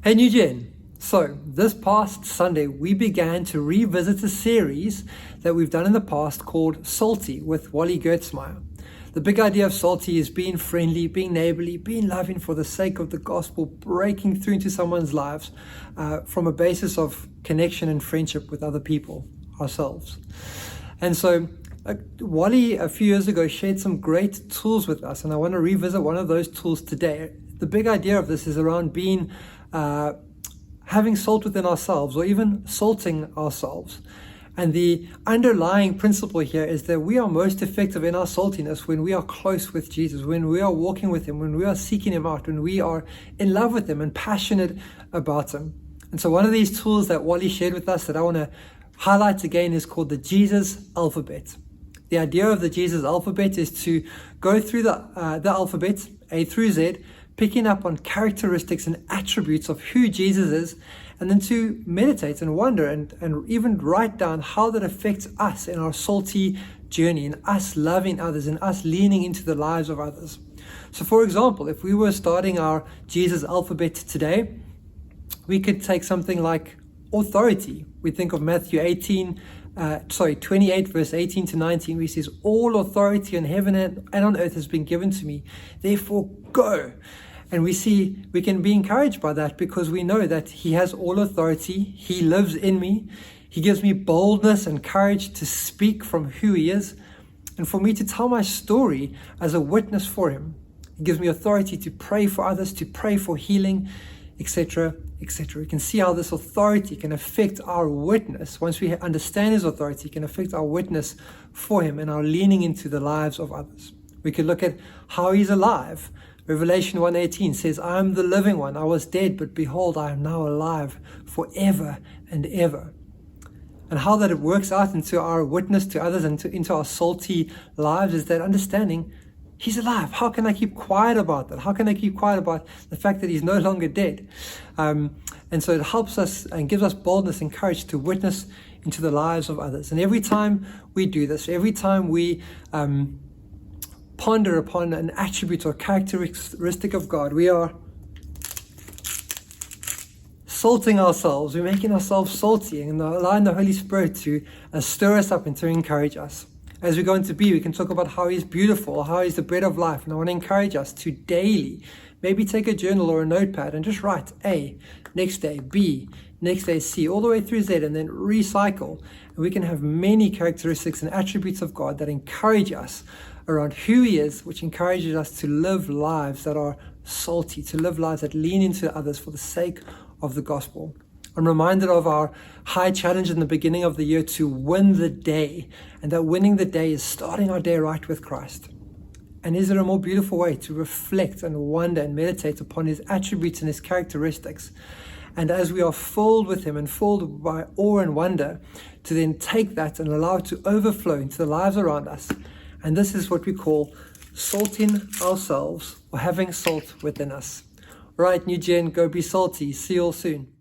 Hey New Gen, so this past Sunday we began to revisit a series that we've done in the past called Salty with Wally Gertzmeyer. The big idea of Salty is being friendly, being neighborly, being loving for the sake of the gospel, breaking through into someone's lives from a basis of connection and friendship with other people, ourselves. And so Wally a few years ago shared some great tools with us, and I want to revisit one of those tools today. The big idea of this is around being having salt within ourselves, or even salting ourselves. And the underlying principle here is that we are most effective in our saltiness when we are close with Jesus, when we are walking with Him, when we are seeking Him out, when we are in love with Him and passionate about Him. And so one of these tools that Wally shared with us that I want to highlight again is called the Jesus alphabet. The idea of the Jesus alphabet is to go through the alphabet, A through Z, picking up on characteristics and attributes of who Jesus is, and then to meditate and wonder and even write down how that affects us in our salty journey, in us loving others, in us leaning into the lives of others. So for example, if we were starting our Jesus alphabet today, we could take something like authority. We think of Matthew 28 verse 18 to 19, where He says, "All authority in heaven and on earth has been given to me, therefore go." And we can be encouraged by that because we know that He has all authority. He lives in me. He gives me boldness and courage to speak from who He is, and for me to tell my story as a witness for Him. He gives me authority to pray for others, to pray for healing, etc., etc. We can see how this authority can affect our witness. Once we understand His authority, it can affect our witness for Him and our leaning into the lives of others. We could look at how He's alive. Revelation 1:18 says, "I am the living one. I was dead, but behold, I am now alive forever and ever." And how that it works out into our witness to others and into our salty lives is that understanding He's alive. How can I keep quiet about that? How can I keep quiet about the fact that He's no longer dead? And so it helps us and gives us boldness and courage to witness into the lives of others. And every time we do this, every time we ponder upon an attribute or characteristic of God, we are salting ourselves. We're making ourselves salty and allowing the Holy Spirit to stir us up and to encourage us. As we go into B, we can talk about how He's beautiful, how He's the bread of life. And I want to encourage us to daily, maybe take a journal or a notepad and just write A, next day B, next day C, all the way through Z, and then recycle. And we can have many characteristics and attributes of God that encourage us around who He is, which encourages us to live lives that are salty, to live lives that lean into others for the sake of the gospel. I'm reminded of our high challenge in the beginning of the year to win the day, and that winning the day is starting our day right with Christ. And is there a more beautiful way to reflect and wonder and meditate upon His attributes and His characteristics? And as we are filled with Him and filled by awe and wonder, to then take that and allow it to overflow into the lives around us. And this is what we call salting ourselves, or having salt within us. All right, New Gen, go be salty. See you all soon.